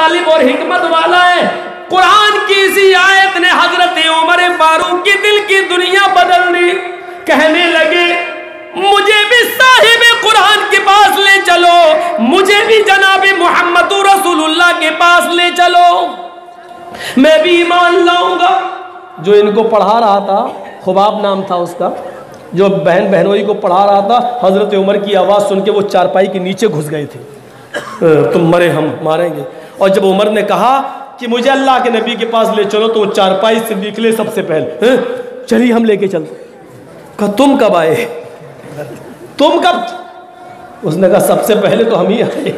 गालिब और हिकमत वाला है। कुरान की इसी आयत ने हजरत उमर फारूक की दिल की दुनिया बदल दी। कहने लगे मुझे भी साहिब कुरान के पास ले चलो, मुझे भी जनाब मोहम्मद रसूलुल्लाह के पास ले चलो, मैं भी ईमान लाऊंगा। जो इनको पढ़ा रहा था, खुबाब नाम था उसका, जो बहन बहनोई को पढ़ा रहा था, हजरत उमर की आवाज़ सुन के वो चारपाई के नीचे घुस गए थे। तुम मरे हम मारेंगे। और जब उमर ने कहा कि मुझे अल्लाह के नबी के पास ले चलो, तो वो चारपाई से निकले सबसे पहले, चलिए हम लेके चलते। कहा तुम कब आए, तुम कब? उसने कहा सबसे पहले तो हम ही आए।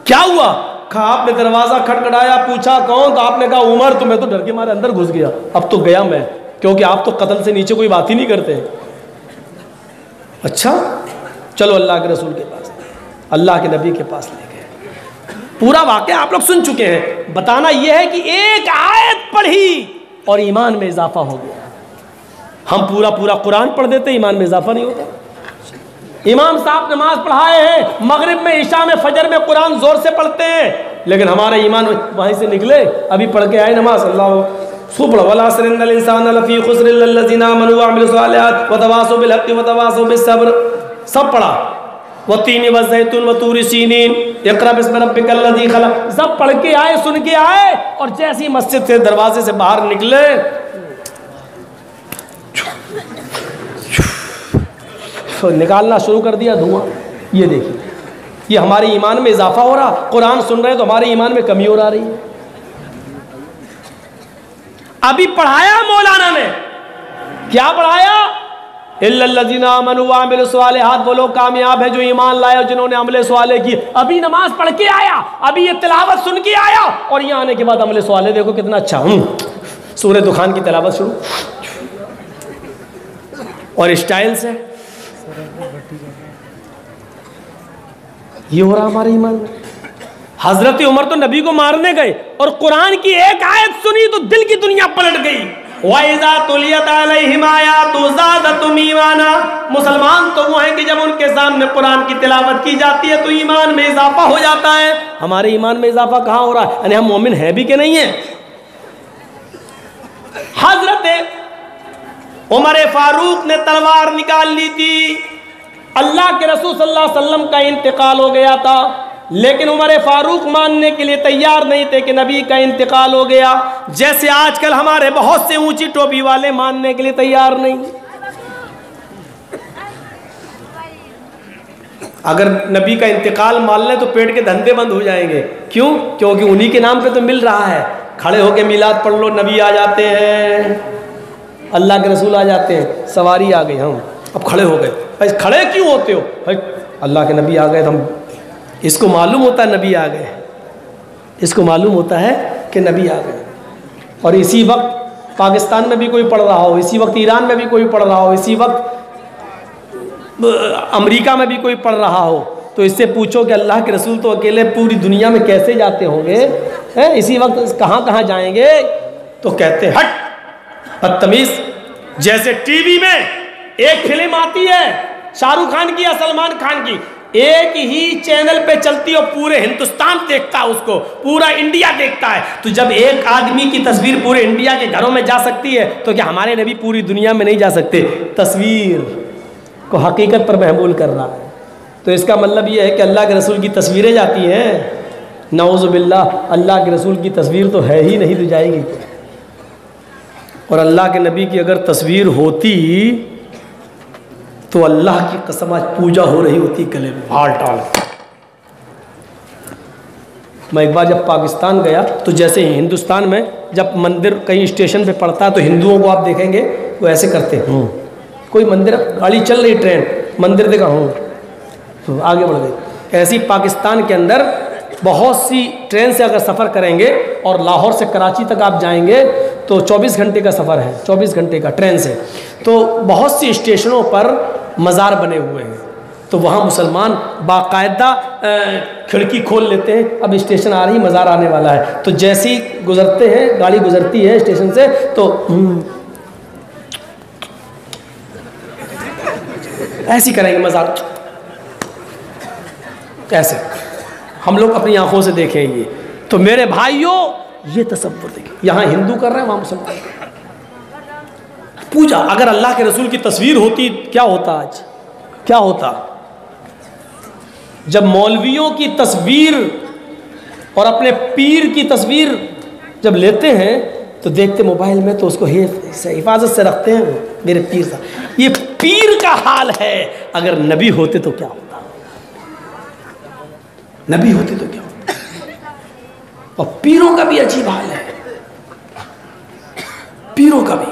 क्या हुआ? कहा आपने दरवाजा खटखटाया, पूछा कौन, तो आपने कहा उमर। तो मैं तो डर के मारे अंदर घुस गया। अब तो गया मैं, क्योंकि आप तो कत्ल से नीचे कोई बात ही नहीं करते। अच्छा चलो अल्लाह के रसूल के पास, अल्लाह के नबी के पास ले गए। पूरा वाकया आप लोग सुन चुके हैं। बताना यह है कि एक आयत पढ़ी और ईमान में इजाफा हो गया। हम पूरा पूरा कुरान पढ़ देते, ईमान में इजाफा नहीं होता। इमाम साहब नमाज पढ़ाए हैं, मगरिब में, इशा में, फजर में कुरान जोर से पढ़ते हैं, लेकिन हमारे ईमान वहीं से निकले। अभी पढ़ के आए नमाज, अल्लाह खूब पढ़ो, वल अस्र इन्नल इंसान लफी खुस्र इल्ला लल्लज़ीना आमनू व अमिलुस सालिहात व तवासौ बिल हक़्क़ि व तवासौ बिस सब्र। सब पढ़ा। वत्तीन व ज़ैतून व तूर सीनीन इक़रा बिस्मि रब्बिकल लज़ी खलक़। सब पढ़ के आए, सुन के आए, और जैसे ही मस्जिद से दरवाजे से बाहर निकले, निकालना शुरू कर दिया धुआं। ये देखिए, ये हमारे ईमान में इजाफा हो रहा। कुरान सुन रहे हैं तो हमारे ईमान में कमी और आ रही है। अभी पढ़ाया मौलाना ने, क्या पढ़ाया? इल्लल्लज़ीना आमनू व अमिलुस सालिहात, वो लोग कामयाब है जो ईमान लाए और जिन्होंने अमले स्वाले की। अभी नमाज पढ़ के आया, अभी ये तिलावत सुन के आया, और यहाँ आने के बाद अमले स्वाले देखो कितना अच्छा। सूरह दुखान की तिलावत शुरू, और स्टाइल से ये हो रहा हमारे ईमान में। हजरत उमर तो नबी को मारने गए और कुरान की एक आयत सुनी तो दिल की दुनिया पलट गई। वइज़ा तुलियत अलैहिम आयातु ज़ादतहुम ईमाना। मुसलमान तो वो हैं कि जब उनके सामने कुरान की तिलावत की जाती है तो ईमान में इजाफा हो जाता है। हमारे ईमान में इजाफा कहाँ हो रहा है? यानी हम मोमिन है भी कि नहीं है? हजरत उमर फारूक ने तलवार निकाल ली थी। अल्लाह के रसूल सल्लल्लाहु अलैहि वसल्लम का इंतकाल हो गया था, लेकिन उमर फारूक मानने के लिए तैयार नहीं थे कि नबी का इंतकाल हो गया। जैसे आजकल हमारे बहुत से ऊंची टोपी वाले मानने के लिए तैयार नहीं। अगर नबी का इंतकाल मान लें तो पेट के धंधे बंद हो जाएंगे। क्यों? क्योंकि उन्हीं के नाम पे तो मिल रहा है। खड़े होके मिलाद पढ़ लो, नबी आ जाते हैं, अल्लाह के रसूल आ जाते हैं, सवारी आ गई, हम अब खड़े हो गए। भाई खड़े क्यों होते हो? भाई अल्लाह के नबी आ गए, तो हम, इसको मालूम होता है नबी आ गए, इसको मालूम होता है कि नबी आ गए। और इसी वक्त पाकिस्तान में भी कोई पढ़ रहा हो, इसी वक्त ईरान में भी कोई पढ़ रहा हो, इसी वक्त अमेरिका में भी कोई पढ़ रहा हो, तो इससे पूछो कि अल्लाह के रसूल तो अकेले पूरी दुनिया में कैसे जाते होंगे, हैं? इसी वक्त कहाँ कहाँ जाएंगे? तो कहते हट बदतमीज। जैसे टीवी में एक फिल्म आती है शाहरुख खान की या सलमान खान की, एक ही चैनल पे चलती है, पूरे हिंदुस्तान देखता है उसको, पूरा इंडिया देखता है। तो जब एक आदमी की तस्वीर पूरे इंडिया के घरों में जा सकती है, तो क्या हमारे नबी पूरी दुनिया में नहीं जा सकते? तस्वीर को हकीकत पर महमूल कर रहा है। तो इसका मतलब ये है कि अल्लाह के रसूल की तस्वीरें जाती हैं। नऊज़ु बिल्लाह, अल्लाह के रसूल की तस्वीर तो है ही नहीं, तो जाएगी। और अल्लाह के नबी की अगर तस्वीर होती तो अल्लाह की कसम आज पूजा हो रही होती गले में हाल टाल। मैं एक बार जब पाकिस्तान गया तो जैसे हिंदुस्तान में जब मंदिर कहीं स्टेशन पे पड़ता है तो हिंदुओं को आप देखेंगे वो ऐसे करते हैं। कोई मंदिर, गाड़ी चल रही, ट्रेन, मंदिर देखा हूँ तो आगे बढ़ गई। ऐसी पाकिस्तान के अंदर बहुत सी ट्रेन से अगर सफ़र करेंगे और लाहौर से कराची तक आप जाएंगे तो 24 घंटे का सफ़र है, 24 घंटे का ट्रेन से। तो बहुत सी स्टेशनों पर मज़ार बने हुए हैं, तो वहाँ मुसलमान बाकायदा खिड़की खोल लेते हैं, अब स्टेशन आ रही, मज़ार आने वाला है, तो जैसे ही गुज़रते हैं, गाड़ी गुज़रती है स्टेशन से, तो ऐसी करेंगे मज़ार, ऐसे हम लोग अपनी आंखों से देखेंगे। तो मेरे भाइयों ये तसव्वुर देखें, यहाँ हिंदू कर रहे हैं वहाँ मुसलमान पूजा। अगर अल्लाह के रसूल की तस्वीर होती क्या होता? आज क्या होता? जब मौलवियों की तस्वीर और अपने पीर की तस्वीर जब लेते हैं तो देखते मोबाइल में, तो उसको हिफाजत से रखते हैं मेरे पीर साहब। ये पीर का हाल है। अगर नबी होते तो क्या होता? नबी होते तो क्या होता? और पीरों का भी अजीब हाल है, पीरों का भी।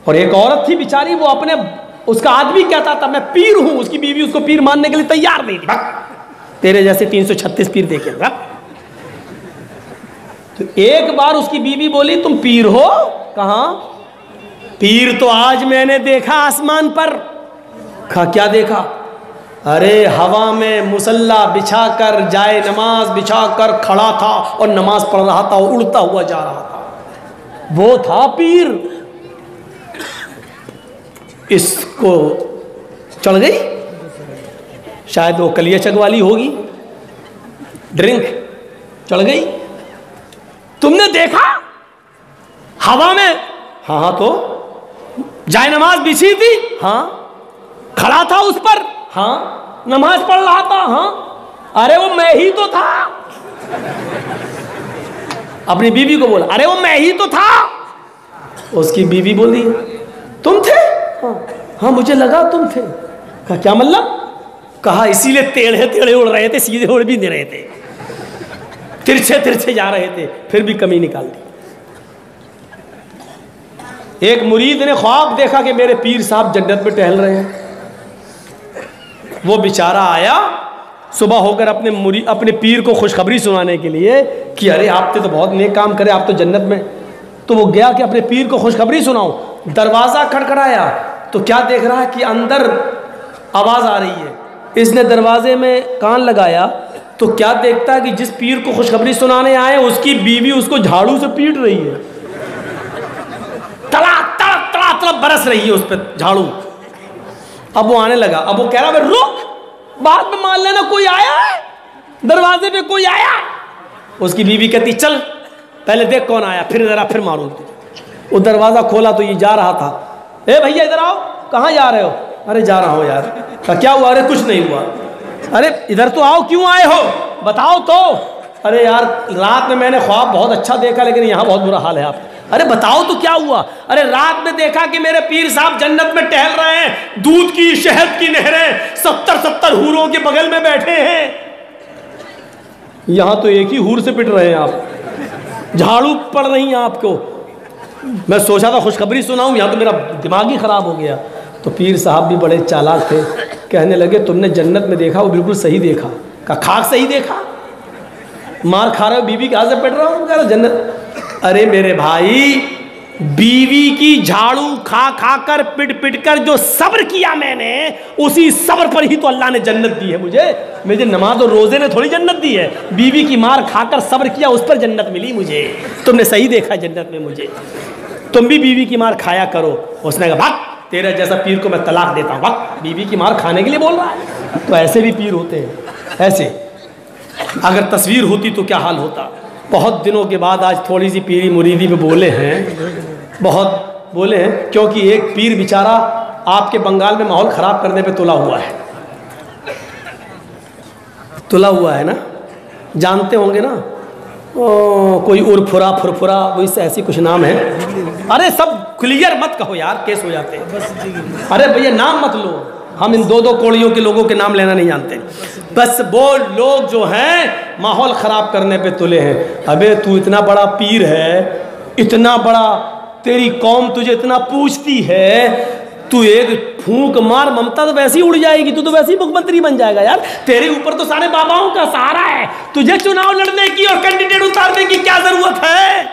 और एक औरत थी बेचारी, वो अपने, उसका आदमी कहता था मैं पीर हूं, उसकी बीवी उसको पीर मानने के लिए तैयार नहीं थी। तेरे जैसे 336 पीर देखे। तो एक बार उसकी बीवी बोली तुम पीर हो? कहां? पीर तो आज मैंने देखा आसमान पर। कहा क्या देखा? अरे हवा में मुसल्ला बिछाकर, जाए नमाज बिछाकर खड़ा था और नमाज पढ़ रहा था, उड़ता हुआ जा रहा था। वो था पीर। इसको चढ़ गई, शायद वो कलियाचक वाली होगी, ड्रिंक चढ़ गई। तुमने देखा हवा में? हाँ हाँ। तो जाए नमाज बिछी थी? हाँ। खड़ा था उस पर? हाँ। नमाज पढ़ रहा था? हाँ। अरे वो मैं ही तो था। अपनी बीवी को बोला अरे वो मैं ही तो था। उसकी बीवी बोली तुम थे? हाँ हाँ मुझे लगा तुम थे। कहा क्या मतलब? कहा इसीलिए टेढ़े टेढ़े उड़ रहे थे, सीधे उड़ भी नहीं रहे थे, तिरछे तिरछे जा रहे थे, फिर भी कमी निकाल दी। एक मुरीद ने ख्वाब देखा कि मेरे पीर साहब जन्नत में टहल रहे हैं। वो बेचारा आया सुबह होकर अपने पीर को खुशखबरी सुनाने के लिए कि अरे आपने तो बहुत नेक काम करे, आप तो जन्नत में। तो वो गया कि अपने पीर को खुशखबरी सुनाऊं। दरवाज़ा खड़खड़ाया तो क्या देख रहा है कि अंदर आवाज़ आ रही है। इसने दरवाजे में कान लगाया तो क्या देखता है कि जिस पीर को खुशखबरी सुनाने आए उसकी बीवी उसको झाड़ू से पीट रही है। तड़ा तड़ा तड़ा तड़ा बरस रही है उस पर झाड़ू। अब वो आने लगा। अब वो कह रहा है रुक, बाद में मान लेना कोई आया है, दरवाजे पे कोई आया। उसकी बीवी कहती चल पहले देख कौन आया, फिर जरा फिर मारूं। वो दरवाजा खोला तो ये जा रहा था। ए भैया इधर आओ। कहाँ जा रहे हो? अरे जा रहा हूँ यार। क्या हुआ? अरे कुछ नहीं हुआ। अरे इधर तो आओ, क्यों आए हो बताओ तो। अरे यार रात में मैंने ख्वाब बहुत अच्छा देखा, लेकिन यहाँ बहुत बुरा हाल है आप। अरे बताओ तो क्या हुआ? अरे रात में देखा कि मेरे पीर साहब जन्नत में टहल रहे हैं, दूध की शहद की नहरें, 70-70 हूरों के बगल में बैठे हैं। यहाँ तो एक ही हूर से पिट रहे हैं आप, झाड़ू पड़ रही हैं आपको। मैं सोचा था खुशखबरी सुनाऊं, यहाँ तो मेरा दिमाग ही खराब हो गया। तो पीर साहब भी बड़े चालाक थे, कहने लगे तुमने जन्नत में देखा? वो बिल्कुल सही देखा। कहा खाक सही देखा? मार खा रहे हो, बीवी के हाथ से पिट रहा हूँ, कह रहा जन्नत। अरे मेरे भाई, बीवी की झाड़ू खा खा कर पिट पिट कर जो सब्र किया मैंने, उसी सब्र पर ही तो अल्लाह ने जन्नत दी है मुझे नमाज और रोजे ने थोड़ी जन्नत दी है। बीवी की मार खाकर सब्र किया, उस पर जन्नत मिली मुझे। तुमने सही देखा जन्नत में मुझे। तुम भी बीवी की मार खाया करो। उसने कहा भाग, तेरा जैसा पीर को मैं तलाक देता हूँ। भाग, बीवी की मार खाने के लिए बोल रहा है। तो ऐसे भी पीर होते हैं। ऐसे अगर तस्वीर होती तो क्या हाल होता। बहुत दिनों के बाद आज थोड़ी सी पीरी मुरीदी में बोले हैं, बहुत बोले हैं, क्योंकि एक पीर बेचारा आपके बंगाल में माहौल ख़राब करने पे तुला हुआ है। तुला हुआ है ना, जानते होंगे ना, कोई उर्फुरा फुरफुरा, वो इससे ऐसी कुछ नाम है। अरे सब क्लियर मत कहो यार, केस हो जाते हैं। अरे भैया नाम मत लो, हम इन दो कोड़ियों के लोगों के नाम लेना नहीं जानते। बस वो लोग जो हैं माहौल ख़राब करने पे तुले हैं। अबे तू इतना बड़ा पीर है, इतना बड़ा, तेरी कौम तुझे इतना पूछती है, तू एक फूंक मार, ममता तो वैसी उड़ जाएगी, तू तो वैसे ही मुख्यमंत्री बन जाएगा यार। तेरे ऊपर तो सारे बाबाओं का सहारा है, तुझे चुनाव लड़ने की और कैंडिडेट उतारने की क्या जरूरत है?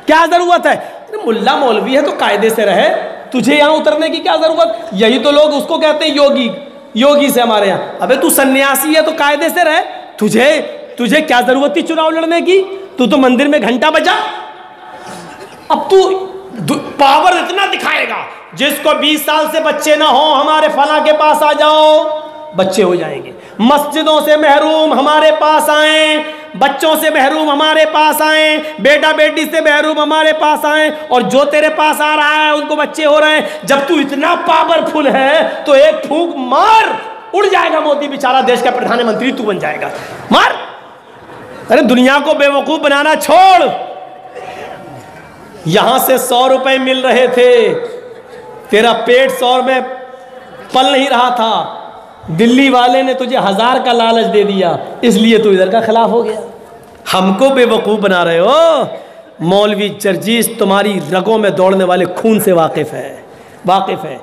क्या जरूरत है? मुल्ला मौलवी है तो कायदे से रहे, तुझे यहाँ उतरने की क्या जरूरत? यही तो लोग उसको कहते हैं योगी, योगी से हमारे यहाँ। अबे तू सन्यासी है तो कायदे से रहे, तुझे क्या जरूरत थी चुनाव लड़ने की? तू तो मंदिर में घंटा बजा। अब तू पावर इतना दिखाएगा, जिसको 20 साल से बच्चे ना हो, हमारे फला के पास आ जाओ, बच्चे हो जाएंगे। मस्जिदों से महरूम हमारे पास आए, बच्चों से महरूम हमारे पास आए, बेटा बेटी से महरूम हमारे पास आए, और जो तेरे पास आ रहा है उनको बच्चे हो रहे हैं। जब तू इतना पावरफुल है तो एक फूंक मार, उड़ जाएगा मोदी बेचारा, देश का प्रधानमंत्री तू बन जाएगा, मार। अरे दुनिया को बेवकूफ बनाना छोड़। यहां से 100 रुपए मिल रहे थे, तेरा पेट 100 में पल नहीं रहा था, दिल्ली वाले ने तुझे 1000 का लालच दे दिया, इसलिए तू इधर का खिलाफ हो गया। हमको बेवकूफ बना रहे हो। मौलवी जर्जीस तुम्हारी रगों में दौड़ने वाले खून से वाकिफ है, वाकिफ है।